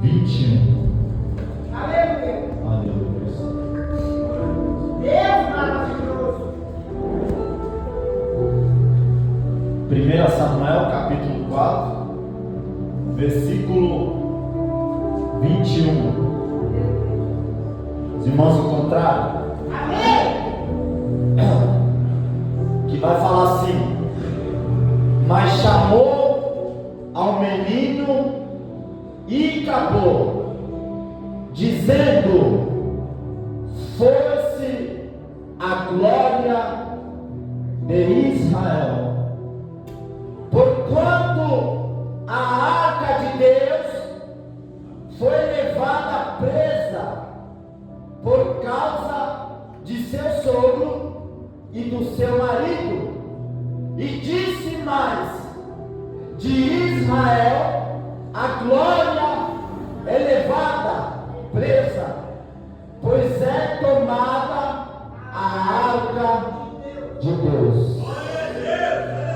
21. Aleluia. Aleluia. Deus maravilhoso. 1 Samuel capítulo 4, versículo 21. Os irmãos encontraram? Amém. Que vai falar assim: mas chamou ao menino e acabou, dizendo: foi-se a glória de Israel, porquanto a arca de Deus foi levada presa por causa de seu sogro e do seu marido. E disse mais: de Israel a glória é levada presa, pois é tomada a arca de Deus.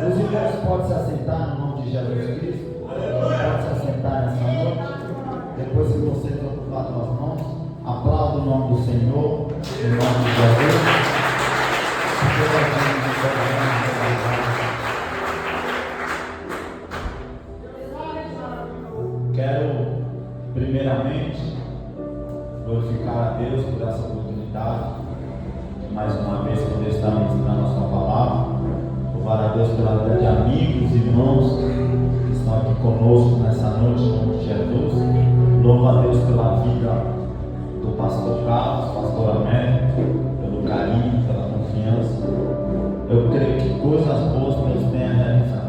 Os irmãos podem se assentar no nome de Jesus Cristo. Pode se assentar nessa noite. Depois que vocês ocupado as mãos, aplauda o nome do Senhor, em nome de Jesus. Quero primeiramente glorificar a Deus por essa oportunidade de mais uma vez poder estar ministrando a sua palavra. Louvar a Deus pela vida de amigos, irmãos que estão aqui conosco nessa noite, em nome de Jesus. Louvo a Deus pela vida do pastor Carlos, pastor Américo, pelo carinho, pela confiança. Eu creio que coisas boas Deus tem a realizar.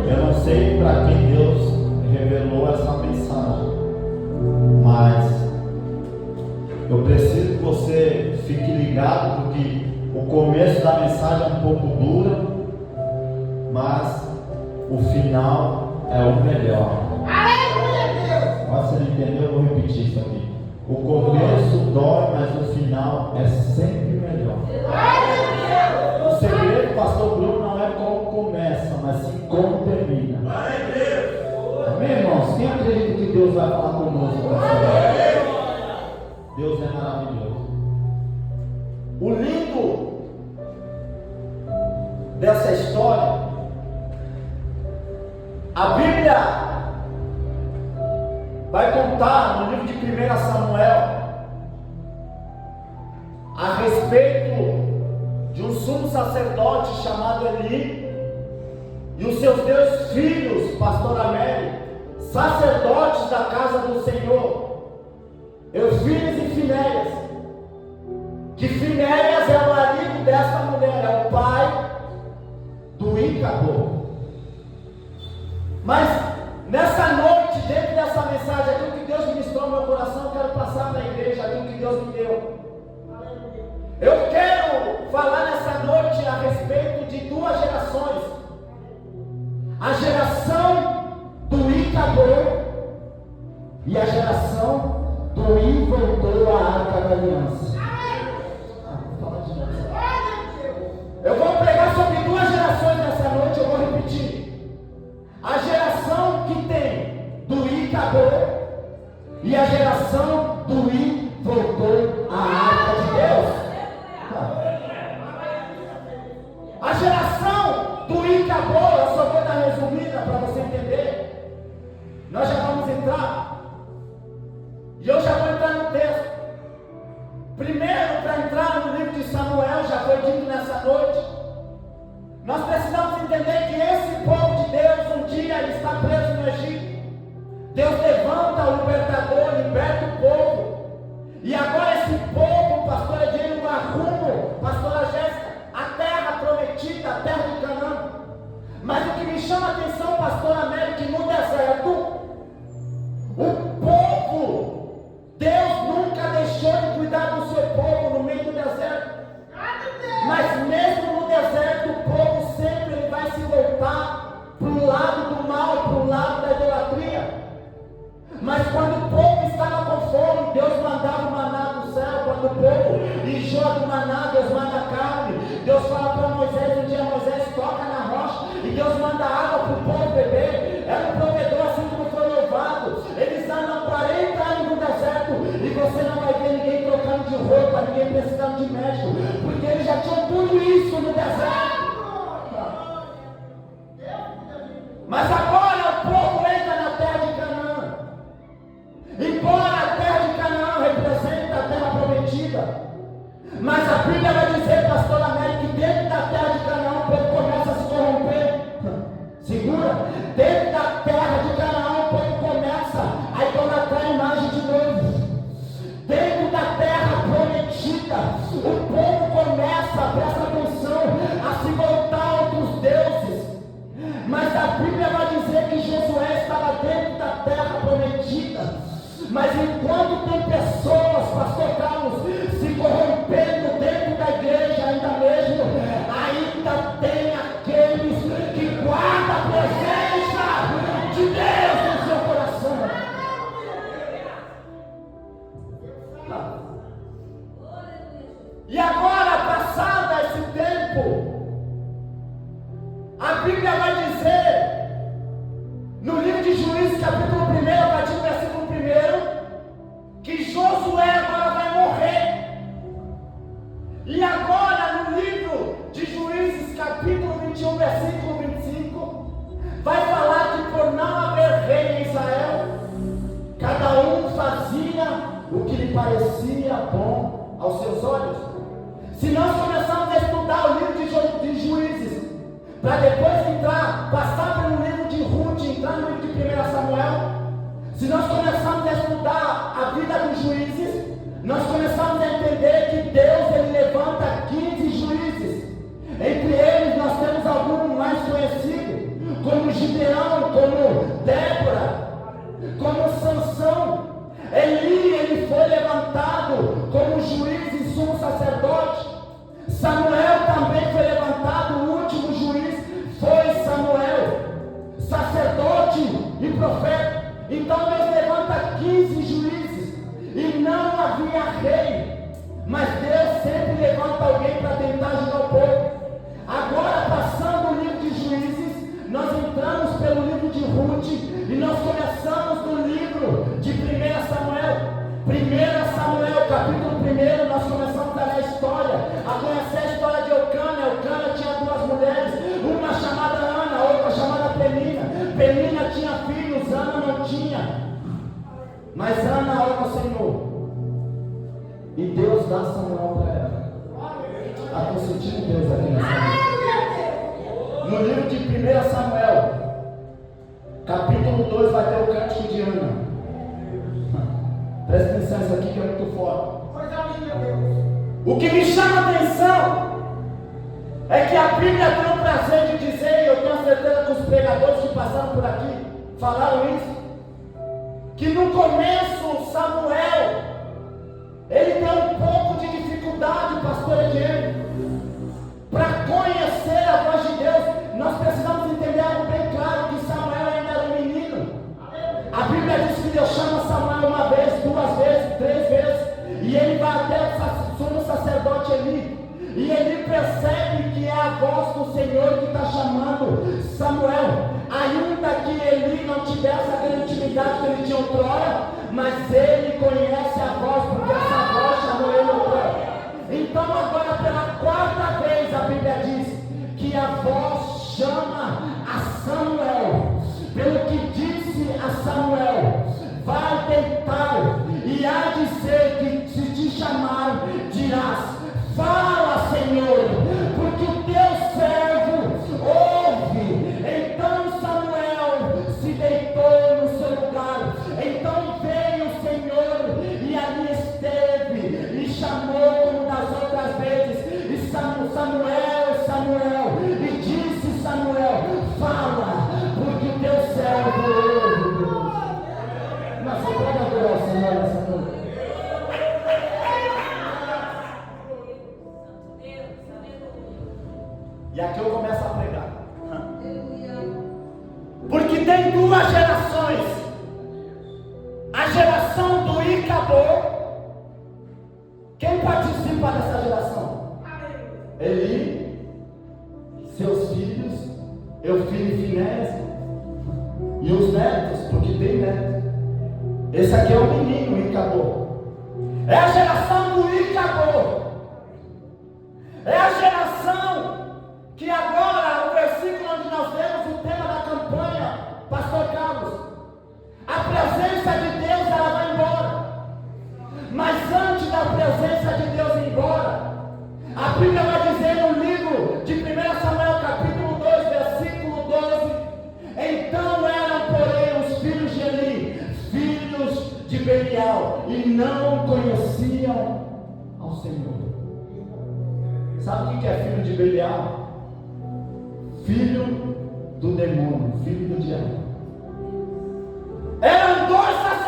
Eu não sei para quem Deus revelou essa mensagem, mas eu preciso que você fique ligado, porque o começo da mensagem é um pouco dura, mas o final é o melhor. Mas você não entendeu? Eu vou repetir isso aqui. O começo dói, mas o final é sempre melhor. O segredo, pastor Bruno, não é como começa, mas sim como termina. Amém, irmãos? Quem acredita que Deus vai falar conosco nessa noite? Deus é maravilhoso. O lindo dessa história, a Bíblia vai contar no livro de 1 Samuel a respeito de um sumo sacerdote chamado Eli e os seus 2 filhos, pastor Américo, sacerdotes da casa do Senhor, Eufínias e Finéias, que Finéias é o marido desta mulher, é o pai do Ícaro. Mas nessa noite, dentro dessa mensagem, aquilo que Deus ministrou no meu coração, eu quero passar para a igreja, aquilo que Deus me deu. Eu quero falar nessa noite a respeito de 2 gerações: a geração do Ícaro e a geração do I voltou à Arca da Aliança. Eu vou pregar sobre 2 gerações nessa noite, eu vou repetir: a geração que tem do Ícaro e a geração do I voltou à Arca de Deus. A geração do Ícaro, eu só vou dar resumida para você entender. Nós já vamos entrar, e eu já vou entrar no texto. Primeiro, para entrar no livro de Samuel, já foi dito nessa noite, nós precisamos entender que esse povo de Deus, um dia ele está preso no Egito. Deus levanta o libertador, liberta o povo. E agora esse povo, pastor Edinho, vai rumo, pastora Jéssica, a terra prometida, a terra de Canaã. Mas o que me chama a atenção, pastor Américo, que no deserto, o povo, Deus nunca deixou de cuidar do seu povo no meio do deserto. Mas mesmo no deserto, o povo sempre ele vai se voltar para o lado do mal, para o lado da idolatria. Mas quando o povo estava com fome, Deus mandava o maná do céu. Quando o povo enjoa do maná, Deus manda carne. Deus fala para Moisés, um dia Moisés toca na rocha e Deus manda água para o povo beber. Era um provedor assim como foi louvado. Eles andam com corrigida. Mas enquanto tem pessoas, pastor Carlos, se corrompendo dentro da igreja ainda mesmo, ainda tem aqueles que guardam a presença de Deus no seu coração. E agora, passado esse tempo, a Bíblia vai dizer, no livro de Juízes, capítulo 1, a partir do versículo 1, que Josué agora vai morrer. E agora, no livro de Juízes, capítulo 21, versículo 25, vai falar que por não haver rei em Israel, cada um fazia o que lhe parecia bom aos seus olhos. Se nós começarmos a estudar o livro de Juízes, para depois passar pelo livro de Ruth, entrar no livro de 1 Samuel, se nós começarmos a estudar a vida dos juízes, nós começamos a entender que Deus ele levanta 15 juízes. Entre eles nós temos alguns mais conhecidos, como Gideão, como Débora, como Sansão. Eli, ele foi levantado como juiz e sumo sacerdote. Samuel também foi levantado, o último juiz foi Samuel, sacerdote e profeta. Então Deus levanta 15 juízes e não havia rei, mas Deus sempre levanta alguém para tentar ajudar o povo. Agora, passando o livro de Juízes, nós entramos pelo livro de Ruth e nós começamos no livro de 1 Samuel. 1 Samuel, capítulo 1, nós começamos a ler a história, a conhecer a história de Eucana. Eucana tinha duas mulheres, uma chamada Ana, outra chamada Penina. Penina tinha filhos, Ana não tinha. Mas Ana ora ao Senhor. E Deus dá Samuel para ela. Estou sentindo Deus aqui nessa noite. No livro de 1 Samuel, capítulo 2, vai ter o cântico de Ana. Presta atenção, isso aqui que é muito forte. O que me chama a atenção é que a Bíblia tem o prazer de dizer, e eu tenho certeza que os pregadores que passaram por aqui falaram isso, que no começo Samuel, ele tem um pouco de dificuldade, pastor Ediene, para conhecer a voz de Deus. Nós precisamos entender algo bem claro, que Samuel ainda era um menino. A Bíblia diz que Deus chama Samuel uma vez, duas vezes, três vezes, e ele vai até o sumo sacerdote Eli, e ele percebe que é a voz do Senhor que está chamando Samuel, ainda que Eli não tivesse aquela intimidade que ele tinha outrora, mas ele conhece a voz, porque essa voz chamou ele outrora. Então agora pela quarta vez a Bíblia diz que a voz chama a Samuel, pelo que disse a Samuel, vai tentar, e há de ser que se te chamar, dirás, fala Senhor, porque o teu servo ouve. Então Samuel se deitou no seu lugar, então veio o Senhor, e ali esteve, e chamou como das outras vezes, e Samuel, Samuel, e disse Samuel, fala, porque o teu servo ouve. Mas você pode adorar o Senhor nessa noite? E aqui eu começo a pregar. Porque tem duas gerações. A geração do Icabô. Quem participa dessa geração? Eli, seus filhos, Eufine e Finés, e os netos, porque tem netos. Esse aqui é o menino, o Icabô. É a geração do Icabô. É a geração que agora, o versículo onde nós vemos o tema da campanha, pastor Carlos, a presença de Deus ela vai embora. Mas antes da presença de Deus ir embora, a Bíblia vai dizer no livro de 1 Samuel capítulo 2, versículo 12, então eram porém os filhos de Eli, filhos de Belial, e não conheciam ao Senhor. Sabe o que é filho de Belial? Filho do demônio, filho do diabo. Eram dois sacerdotes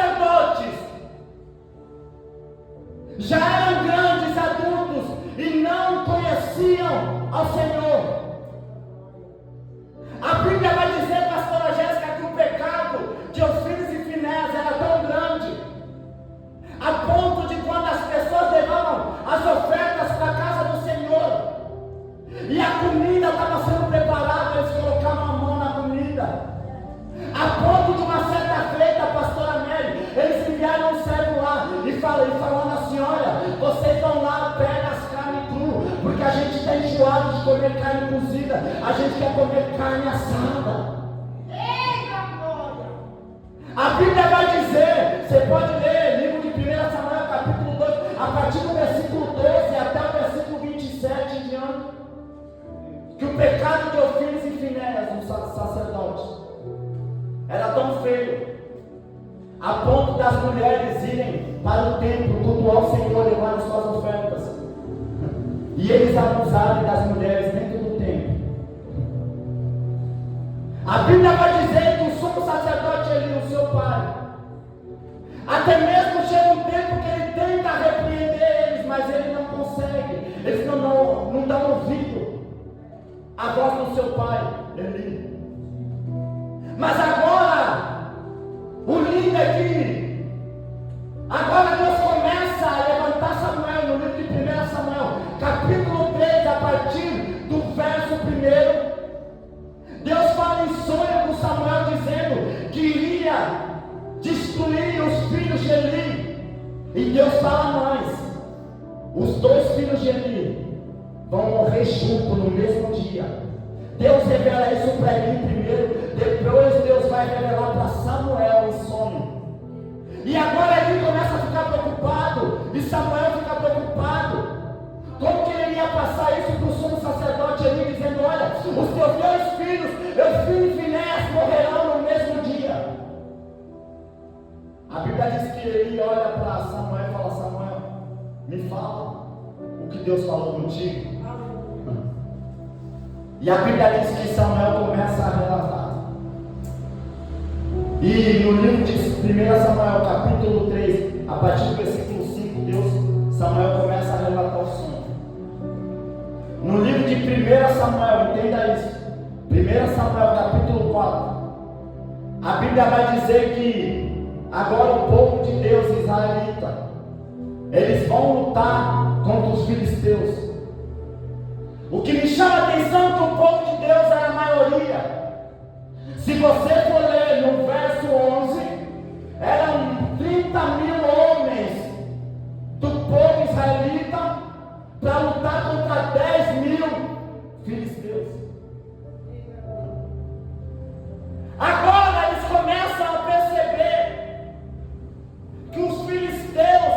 comer carne cozida, a gente quer comer carne assada. A Bíblia vai dizer, você pode ler livro de 1 Samuel capítulo 2, a partir do versículo 12 até o versículo 27 em diante, que o pecado de Ofílios e Finéias, um sacerdote, era tão feio, a ponto das mulheres irem para o templo cultuar o Senhor, levando suas ofertas, e eles abusarem das mulheres dentro do templo. A Bíblia vai dizer que o sumo sacerdote Eli, o seu pai, até mesmo chega um tempo que ele tenta repreender eles, mas ele não consegue, eles não dão ouvido à voz do seu pai Eli. Mas agora, o lindo é que agora Deus começa a levantar Samuel no livro de 1 Samuel, capítulo 3, a partir do verso 1. Deus fala em sonho com Samuel dizendo que iria destruir os filhos de Eli. E Deus fala mais: os 2 filhos de Eli vão morrer juntos no mesmo dia. Deus revela isso para Eli primeiro, depois Deus vai revelar para Samuel em sonho. E agora Eli começa a ficar preocupado, e Samuel fica preocupado. Como que ele ia passar isso para o sumo sacerdote Eli, dizendo: olha, os teus 2 filhos, Ofílio e Finéias, morrerão no mesmo dia. A Bíblia diz que Eli olha para Samuel e fala: Samuel, me fala o que Deus falou contigo. E a Bíblia diz que Samuel começa a relatar. E no livro de 1 Samuel, capítulo 3, a partir do versículo 5, Samuel começa a relatar o sonho. No livro de 1 Samuel, entenda isso, 1 Samuel capítulo 4, a Bíblia vai dizer que agora o povo de Deus, israelita, eles vão lutar contra os filisteus. O que me chama a atenção é que o povo de Deus era a maioria. Se você for ler no verso 11, eram 30 mil homens do povo israelita para lutar contra 10 mil filisteus. Agora eles começam a perceber que os filisteus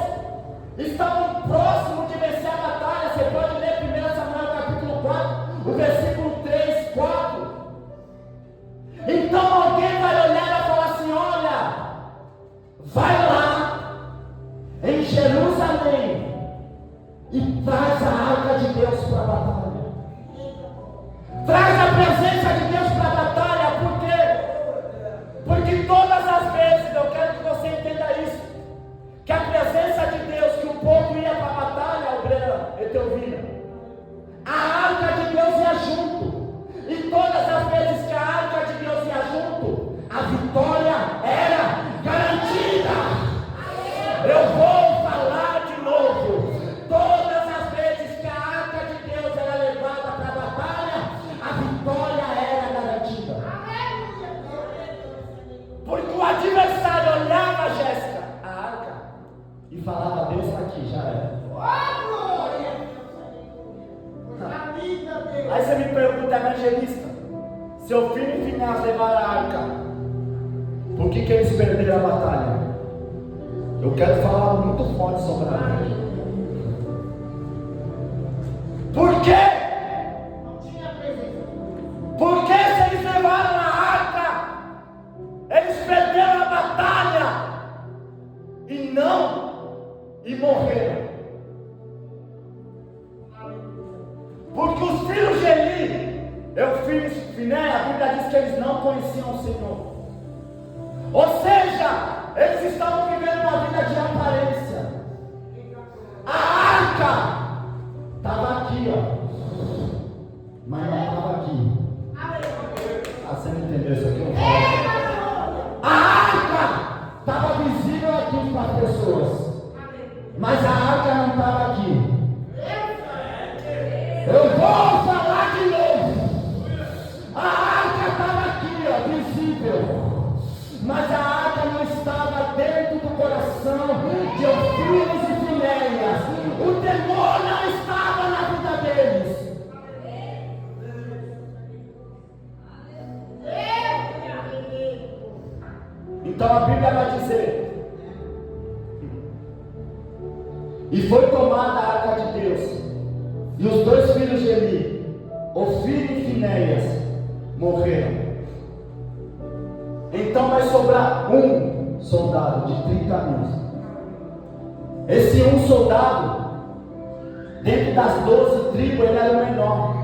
estavam próximos de vencer a batalha. Você pode ler 1 Samuel capítulo 4, o versículo 3, 4. Então alguém vai olhar e falar assim: olha, vai lá em Jerusalém e traz a arca de Deus para a batalha. Traz a presença de Deus para a batalha. Por quê? Porque todas as vezes, eu quero que você entenda isso, que a presença de Deus, que o povo ia para a batalha, Obreira, Etelvina, a arca de Deus ia junto. E todas as vezes que a arca de Deus ia junto, a vitória era garantida. Eu vou falar de novo. Todas as vezes que a arca de Deus era levada para a batalha, a vitória era garantida. Porque o adversário olhava, Jéssica, a arca, e falava: Deus está aqui, já era. Aí você me pergunta, evangelista, seu filho e Finéias levaram a arca, por que eles perderam a batalha? Eu quero falar muito forte sobre a arca. Por quê? Porque se eles levaram a arca, eles perderam a batalha e morreram. Porque os filhos de Eli, Ofílio e Finéias, a Bíblia diz que eles não conheciam o Senhor. Ou seja, eles estavam vivendo uma vida de aparência. A arca estava aqui, ó, mas não estava aqui. Você não entendeu isso aqui? A arca estava visível aqui para as pessoas, mas a arca não estava aqui. Eu vou falar de novo. A arca estava aqui, ó, visível, mas a arca não estava dentro do coração de Ofílios e Finéias. O temor não estava na vida deles. E foi tomada a arca de Deus, e os 2 filhos de Eli, Ofni e Finéias, morreram. Então vai sobrar um soldado de 30 anos. Esse um soldado, dentro das 12 tribos, ele era o menor,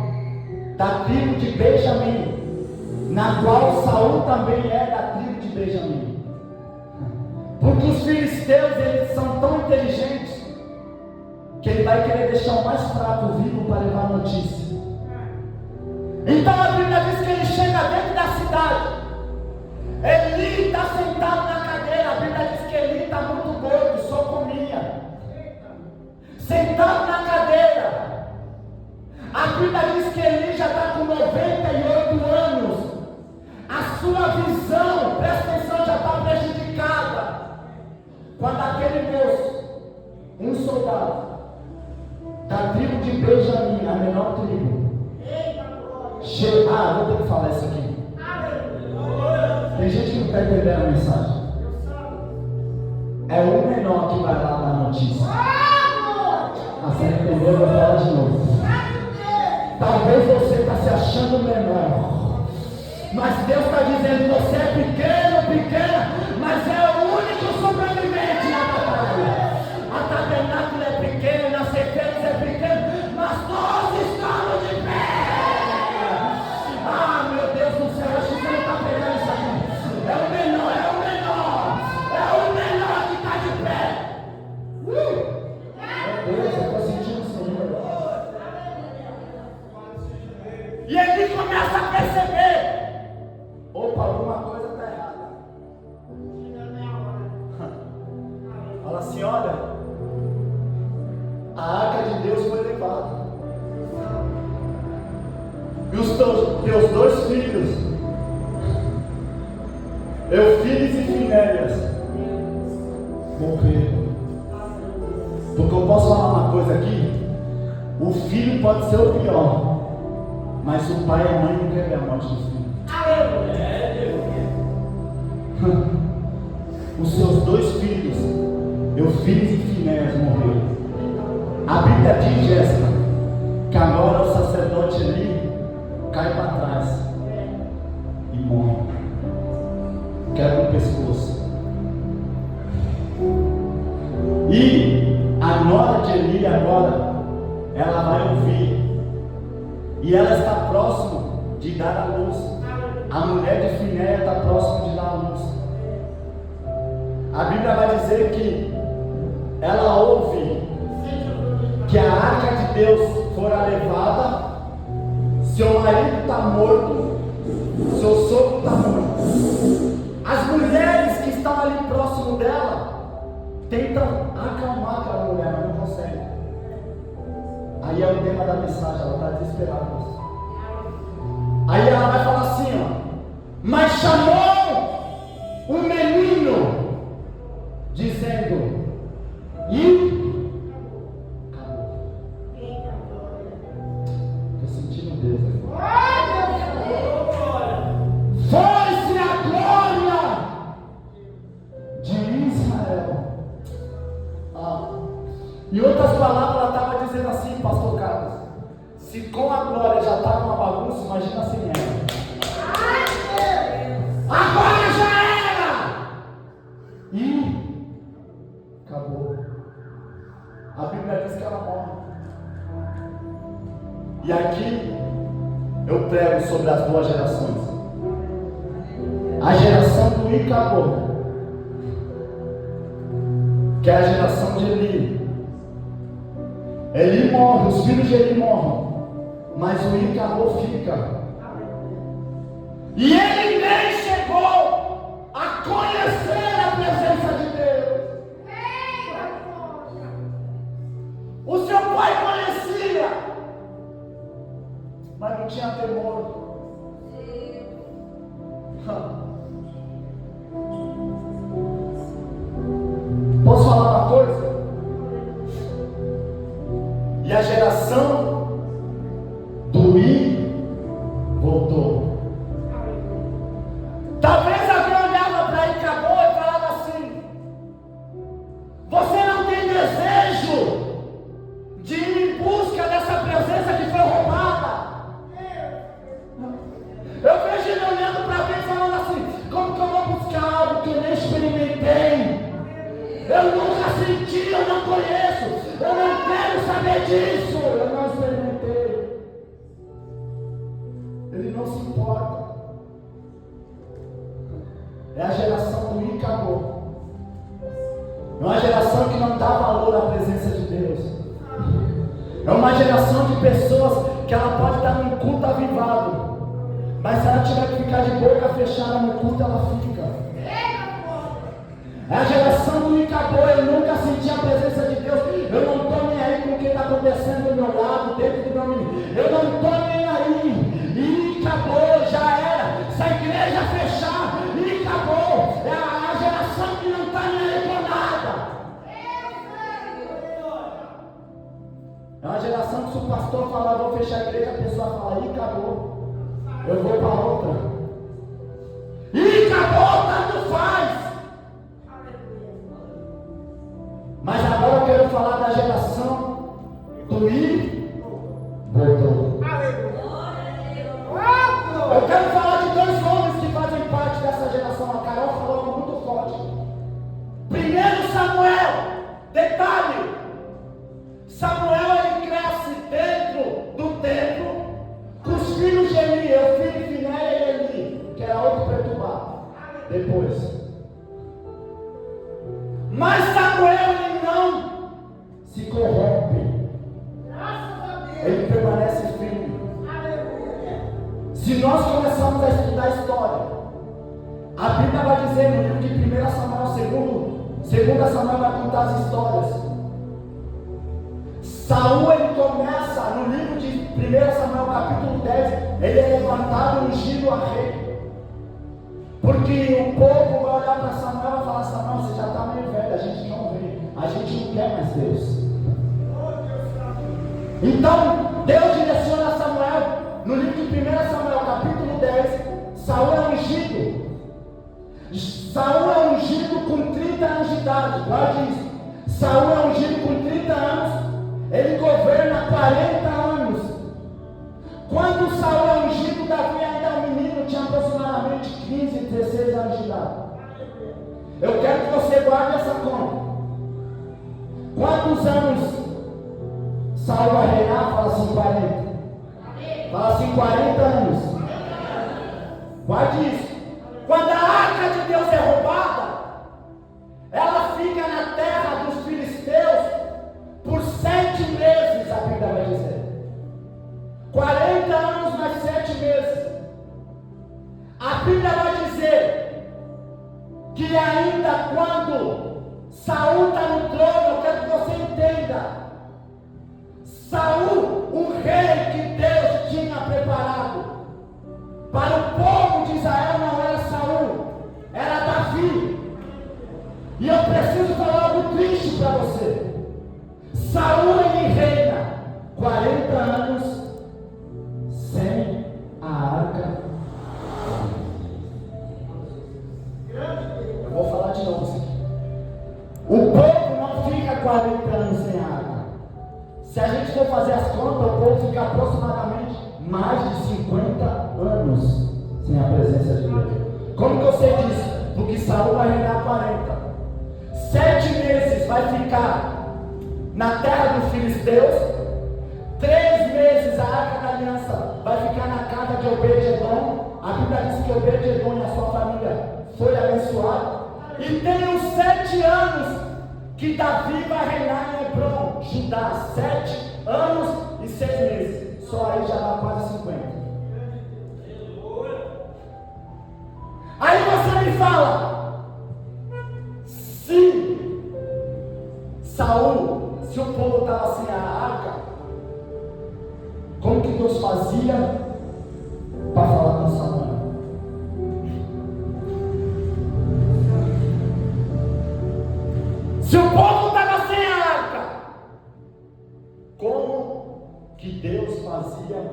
da tribo de Benjamim, na qual Saul também é da tribo de Benjamim. Porque os filisteus, eles são tão inteligentes, que ele vai querer deixar o mais fraco vivo para levar a notícia. Então a Bíblia diz que ele chega dentro da cidade. Eli está sentado na cadeira. A Bíblia diz que Eli está muito gordo, só comia. Sentado na cadeira. A Bíblia diz que Eli já está com 98 anos. A sua visão, presta atenção, já está prejudicada. Quando aquele moço, um soldado da tribo de Benjamim, a menor tribo, vou ter que falar isso aqui. Tem gente que não está entendendo a mensagem. É o menor que vai lá dar notícia. Você entendeu? Eu vou falar de novo. Talvez você está se achando menor, mas Deus está dizendo: você é pequeno, pequena, mas é o único sobrevivente na batalha. A tabernáculo é pequena, a Cefeiros é pequena, mas nós estamos de pé. Ah, meu Deus do céu, acho que você não está pegando isso aqui. É o menor, é o menor, é o menor que está de pé. Meu Deus, eu estou sentindo o Senhor. E ele começa a perceber: opa, alguma coisa está errada. Fala assim: olha, a arca de Deus foi levada, e os teus 2 filhos, Eufílios e Finéias, morreram. Porque eu posso falar uma coisa aqui: o filho pode ser o pior, mas o pai e a mãe não querem a morte do filho. Os seus 2 filhos, Eufílios e Finéias, morreram. A Bíblia diz, Jéssica, que agora o sacerdote Eli cai para trás e morre, quebra o pescoço. E a nora de Eli agora, ela vai ouvir, e ela está próximo de dar a luz. A mulher de Finéia está próximo de dar a luz. A Bíblia vai dizer que ela ouve que a arca de Deus fora levada, seu marido está morto, seu sogro está morto. As mulheres que estão ali próximo dela tentam acalmar aquela mulher, mas não conseguem. Aí é o tema da mensagem, ela está desesperada. Aí ela vai falar assim, ó: mas chamou um menino, dizendo: e estou sentindo Deus aqui. Foi-se a glória de Israel. Em outras palavras, ela estava dizendo assim, pastor Carlos: se com a glória já estava uma bagunça, imagina sem ela. Agora já era! E acabou. A Bíblia diz que ela morre. E aqui eu prego sobre as 2 gerações. A geração do Icabô, que é a geração de Eli. Eli morre, os filhos de Eli morrem, mas o Icabô fica. E ele nem chegou a conhecer a presença de Deus. O seu pai conhecia, mas não tinha temor. Posso falar uma coisa? E a geração do I voltou. Talvez alguém olhava para Icabô e falava assim: Eu nunca senti, eu não conheço, eu não quero saber disso, eu não experimentei. Ele não se importa. É a geração do ir e acabou. É uma geração que não dá valor à presença de Deus. É uma geração de pessoas que ela pode estar num culto avivado, mas se ela tiver que ficar de boca fechada no culto, ela fica. É a geração do ir e acabou. Eu nunca senti a presença de Deus. Eu não estou nem aí com o que está acontecendo do meu lado, dentro do meu ministério. Eu não estou nem aí. E acabou, já era. Se a igreja fechar, e acabou. É a geração que não está nem aí com nada. É uma geração que se o pastor falar, vou fechar a igreja, a pessoa fala, e acabou. Eu vou para outra. E acabou, tanto faz. Mas agora eu quero falar da geração do ir, voltou. Eu quero falar de dois homens que fazem parte dessa geração. A Carol falou muito forte. Primeiro Samuel. Detalhe: Samuel ele cresce dentro do templo com os filhos de Eli, o filho de Finéia e Eli, que era outro perturbado. Depois. Mas Samuel ele não se corrompe. Ele permanece firme. Se nós começarmos a estudar a história, a Bíblia vai dizer no livro de 1 Samuel, 2 Samuel vai contar as histórias. Saul ele começa no livro de 1 Samuel capítulo 10, ele é levantado ungido a rei. Porque o povo vai olhar para Samuel e vai falar: Samuel, você já está meio velho, a gente não vê, a gente não quer mais Deus. Então Deus direciona Samuel no livro de 1 Samuel capítulo 10. Saul é ungido. Saul é ungido com 30 anos de idade. Guarde isso. Saul é ungido com 30 anos. Ele governa 40 anos. Quando Saul é ungido, Davi ainda é um menino, tinha aproximadamente 15, 16 anos de idade. Eu quero que você guarde essa conta. Quantos anos Saul vai reinar? Fala assim, 40. Fala assim, 40 anos. Guarde isso. Quando a arca de Deus é roubada, ela fica na terra dos filisteus por 7 meses, a Bíblia vai dizer. 40 anos mais 7 meses. A Bíblia vai dizer que ainda quando Saul está no trono, eu quero que você entenda, Saul, o rei que Deus tinha preparado para o povo de Israel, não era Saul, era Davi. E eu preciso falar algo triste para você. Saul ele reina 40 anos sem a arca. Eu vou falar de novo isso aqui. O povo não fica 40 anos sem a arca. Se a gente for fazer as contas, o povo fica aproximadamente mais de 50 anos sem a presença de Deus. Como que eu sei disso? Porque Saul vai reinar 40. 7 meses vai ficar na terra dos filisteus. 3 meses a arca da aliança vai ficar na casa de Obed-Edom. A Bíblia diz que Obed-Edom e a sua família foi abençoado. E tem os 7 anos que Davi vai reinar em Hebron, Judá. 7 anos e 6 meses. Só aí já dá quase 50. Aí você me fala, se Saul, se o povo estava sem a arca, como que Deus fazia para falar com Samuel? Se o povo estava sem a arca, como que Deus fazia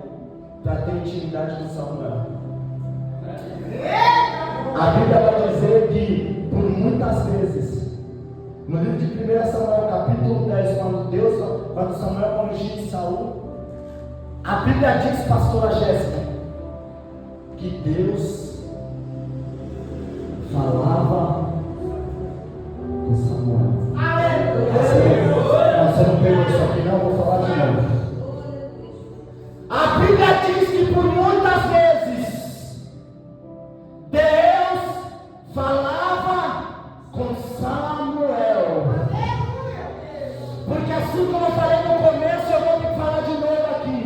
para ter intimidade com Samuel? A Bíblia vai dizer que por muitas vezes, no livro de 1 Samuel capítulo 10, quando Samuel ungiu Saul, a Bíblia diz, pastora Jéssica, que Deus falava com com Samuel. Aleluia. Você não pegou isso aqui não? Eu vou falar de novo. A Bíblia diz que por muitas vezes Deus falava com Samuel. Porque assim como eu falei no começo, eu vou te falar de novo aqui.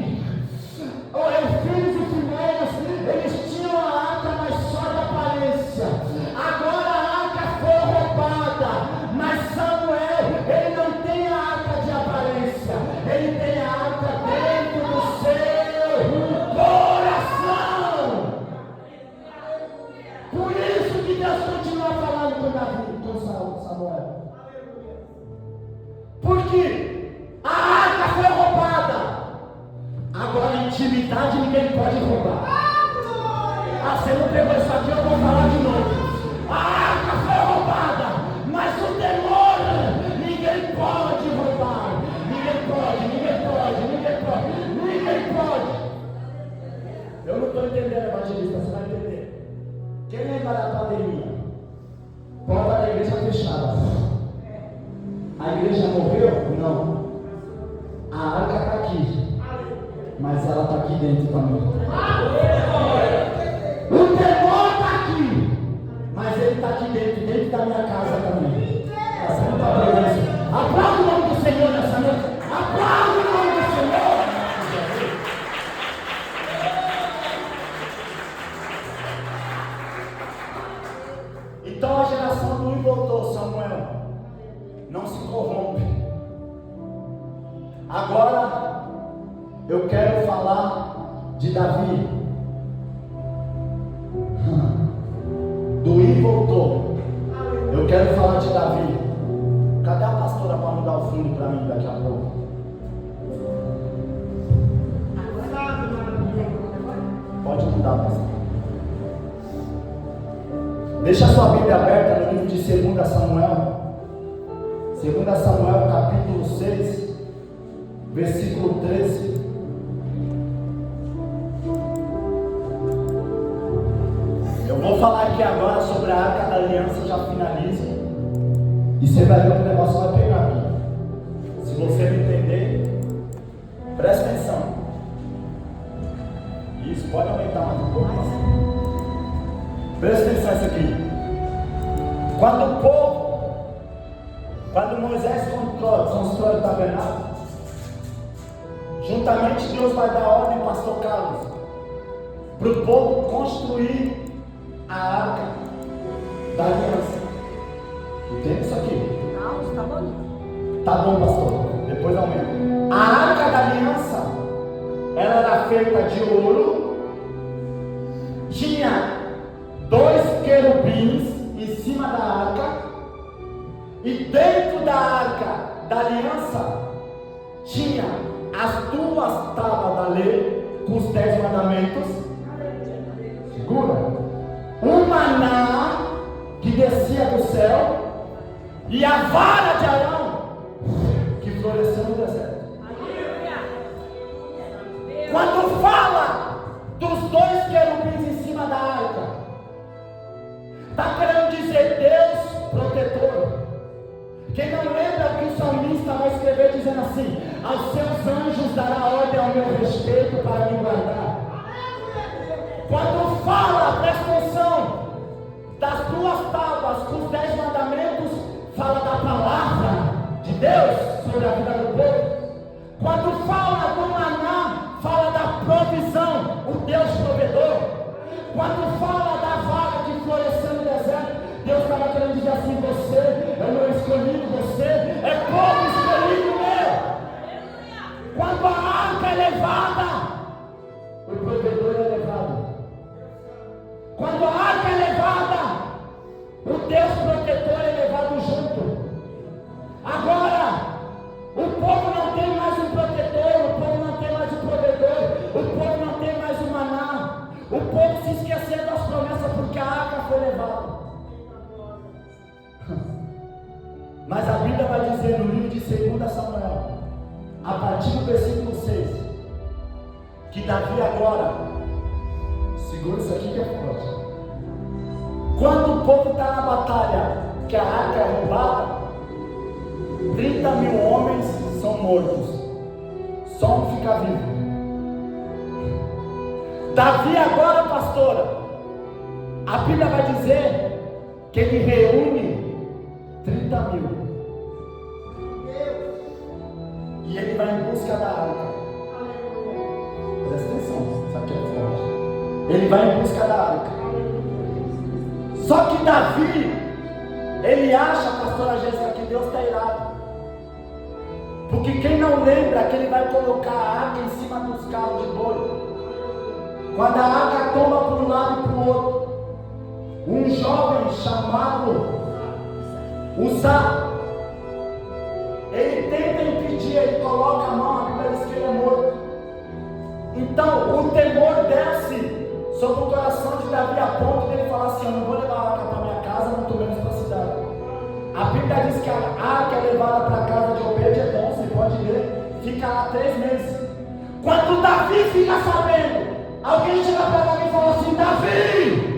Os filhos e filhas, eles tinham a arca, mas só de aparência. Agora a arca foi roubada, mas Samuel, ele não tem a arca de aparência, ele tem a arca dentro do seu coração. Por isso que Deus continua falando com Davi, com Samuel. Porque a arca foi roubada. Agora a intimidade ninguém pode roubar. Ah, você não pegou isso aqui, eu vou falar de novo. A arca foi roubada, mas o temor ninguém pode roubar. Ninguém pode. Eu não estou entendendo, evangelista, você vai entender. Quem lembra da pandemia? Porta da igreja fechada. A igreja morreu? Não. A arca está aqui, mas ela está aqui dentro também. O temor está aqui, mas ele está aqui dentro da minha casa também. Você não está vendo isso? Aplauda o nome do Senhor nessa noite. Aplauda o nome do Senhor. Então a geração do voltou, Samuel. Não se corrompe. Agora eu quero falar de Davi. Do ir voltou. Eu quero falar de Davi. Cadê a pastora para mudar o fundo para mim daqui a pouco? Pode mudar, pastor. Deixa a sua Bíblia aberta no livro de 2 Samuel. 2 Samuel capítulo 6, versículo 13. Eu vou falar aqui agora sobre a Arca da Aliança, já finalizo. E você vai ver que o negócio vai pegar aqui. Se você não entender, presta atenção. Isso, pode aumentar mais um pouco. Presta atenção nisso aqui. Quando Moisés constrói o tabernáculo, juntamente Deus vai dar ordem, pastor Carlos, para o povo construir a arca da aliança. Entende isso aqui? Não, está bom. Tá bom, pastor, depois aumenta. A arca da aliança, ela era feita de ouro, tinha 2 querubins em cima da arca, e dentro da arca da aliança tinha as 2 tábuas da lei com os 10 mandamentos. Segura. O maná que descia do céu e a vara de Arão que floresceu no deserto. Quando fala dos 2 querubins em cima da arca, está querendo dizer Deus protetor. Quem não lembra que o salmista vai escrever dizendo assim: aos seus anjos dará ordem ao meu respeito para me guardar. Quando fala, presta atenção, das 2 tábuas com os 10 mandamentos, fala da palavra de Deus sobre a vida do povo. Quando fala do maná, fala da provisão, o Deus provedor. Quando fala da vara que floresceu no deserto, Deus estava querendo dizer assim: você é meu escolhido, você é povo escolhido meu. Quando a arca é levada, o provedor é levado. Quando a arca é levada, o Deus protetor é levado junto. Agora, o povo não tem mais um protetor, o povo não tem mais um provedor, o povo não tem mais um maná. O povo se esqueceu das promessas porque a arca foi levada. Mas a Bíblia vai dizer no livro de 2 Samuel, a partir do versículo 6, que Davi agora, segura isso aqui que é forte. Quando o povo está na batalha, que a arca é roubada, 30.000 homens são mortos, só um fica vivo. Davi agora, pastora, a Bíblia vai dizer que ele reúne 30.000 e ele vai em busca da arca. Presta atenção, isso aqui é forte. Ele vai em busca da arca. Só que Davi, ele acha, pastora Jéssica, que Deus está irado. Porque quem não lembra que ele vai colocar a arca em cima dos carros de boi. Quando a arca toma para um lado e para o outro, um jovem chamado Uzá, ele tenta impedir, ele coloca a mão, a Bíblia diz que ele é morto. Então o temor desce sobre o coração de Davi a ponto de ele falar assim: eu não vou levar a arca para minha casa, muito menos para a cidade. A Bíblia diz que a arca é levada para a casa de Obed-Edom, você pode ler, fica lá 3 meses. Quando Davi fica sabendo, alguém chega para Davi e fala assim: Davi!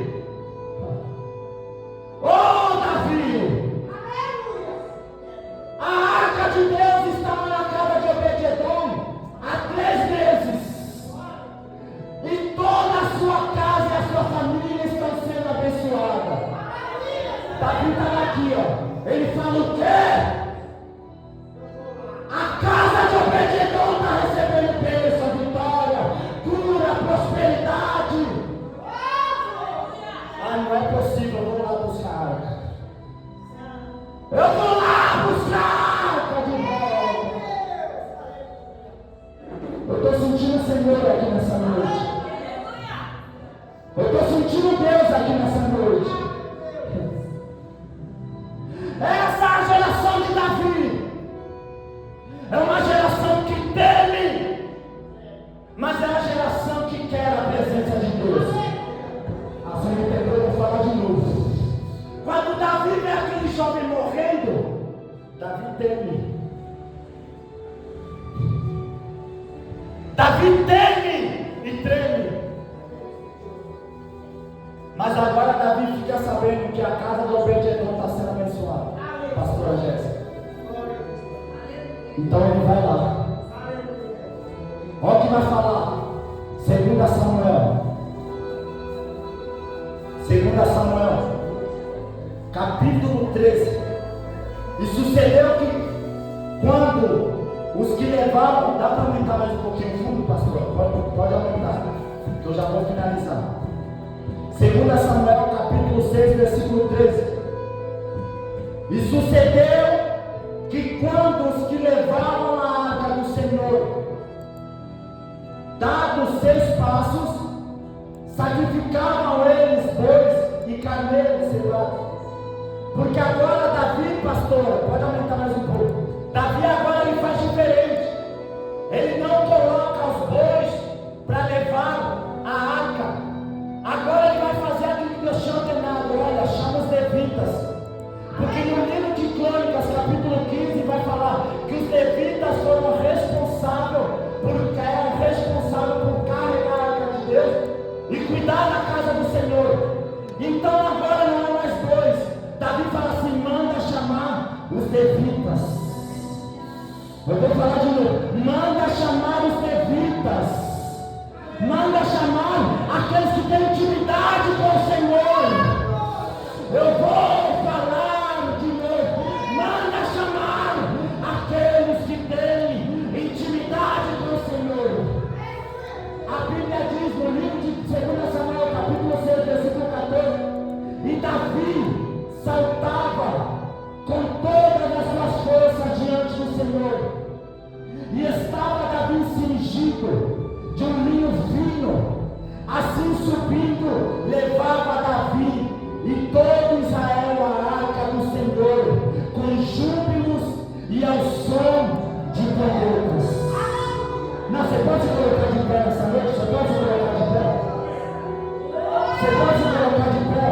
Oh, Davi! A arca de Deus estava na casa de Obed-Edom há 3 meses. E toda a sua casa e a sua família estão sendo abençoadas. Davi está aqui, ó. Ele fala o quê? A casa de Obed-Edom está recebendo bênção, vitória, cura, prosperidade. Ah, não é possível, eu vou lá buscar a arca. Eu vou lá buscar a arca de volta. Eu estou sentindo o Senhor aqui nessa noite. Eu estou sentindo Deus aqui nessa noite. Essa é a geração de Davi. É uma geração que teme, mas é a geração que quer a presença de Deus. A senhora entendeu? Eu vou falar de novo. Quando Davi vê aquele jovem morrendo, Davi teme. Davi teme e treme. Mas agora Davi fica sabendo que a casa do Obed-Edom está sendo abençoada. Pastora Jéssica. Então ele vai lá. Olha o que vai falar. 2 Samuel. 2 Samuel. Capítulo 13. E sucedeu que quando os que levavam. Dá para aumentar mais um pouquinho o fundo, pastor? Pode aumentar. Que eu já vou finalizar. 2 Samuel capítulo 6, versículo 13. E sucedeu que quando os que levavam a arca do Senhor, dados 6 passos, sacrificavam eles bois e carneiros cevados. Porque agora Davi, pastora, pode aumentar mais um pouco. Davi agora ele faz diferente. Ele não coloca os bois para levar a arca. Agora ele vai fazer aquilo que Deus tinha ordenado. Olha, chama os levitas. Porque no livro de Crônicas, capítulo 15, vai falar que os levitas foram responsáveis por carregar a arca de Deus e cuidar da casa do Senhor. Então agora não é mais bois. Davi fala assim: manda chamar os levitas. Eu vou falar de novo. Manda chamar os levitas. Manda chamar aqueles que têm intimidade com o Senhor. Eu vou falar de novo. Manda chamar aqueles que têm intimidade com o Senhor. A Bíblia diz no livro de 2 Samuel, capítulo 6, versículo 14: e Davi saltava com todas as suas forças diante do Senhor. E estava Davi cingido de um linho fino, assim subindo, levava Davi e todo Israel a arca do Senhor, com júbilos e ao som de trombetas. Não, você pode se colocar de pé nessa noite? Você pode se colocar de pé? Você pode se colocar de pé?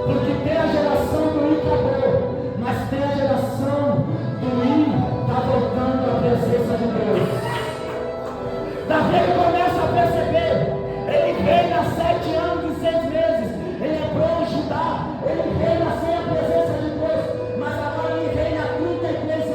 Porque tem a geração do ir acabou, mas tem a geração do ir está voltando à presença de Deus. Davi começa a perceber, ele reina 7 anos e 6 meses, ele é bom Judá, ele reina sem a presença de Deus, mas agora ele reina 33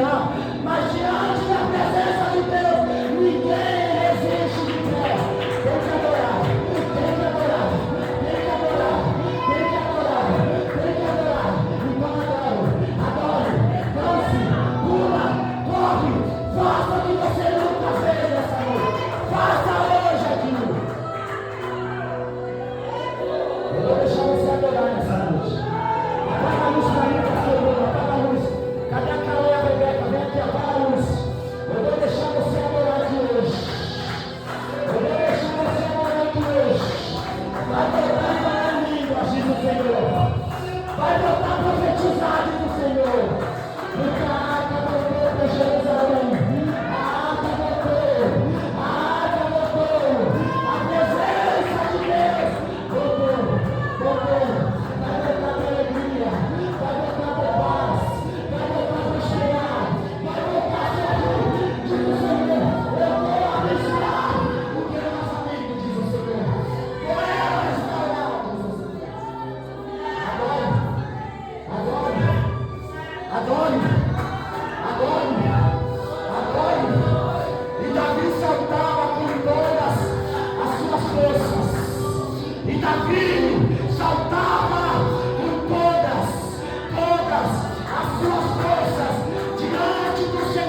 terá. Mas diante da presença de Deus, ninguém resiste de pé. Tem que adorar, tem que adorar, tem que adorar, tem que adorar, tem que adorar. Então adore, dance, pula, corre, faça o que você nunca fez nessa noite. Faça hoje aquilo. Eu vou deixar você adorar nessa noite. Apaga a luz pra mim, pastor Bruno, apaga a luz. Cadê a Carol e a Rebeca? Vem aqui, apaga a luz. Eu vou deixar você adorar aqui hoje. Eu vou deixar você adorar aqui hoje. Vai botar para línguas, diz o Senhor. Vai botar profetizado do Senhor. Porque a arca voltou para Jerusalém. A arca voltou. A arca voltou. A presença de Deus voltou. Voltou. Vai voltar para alegria. Vai voltar para paz. Vai voltar para chegar. Vai voltar sobre. Diz o Senhor. Eu vou abençoar. Porque é nosso amigo, diz o Senhor. Vou restaurar, diz o Senhor. Agora. E Davi saltava com todas as suas forças. E Davi saltava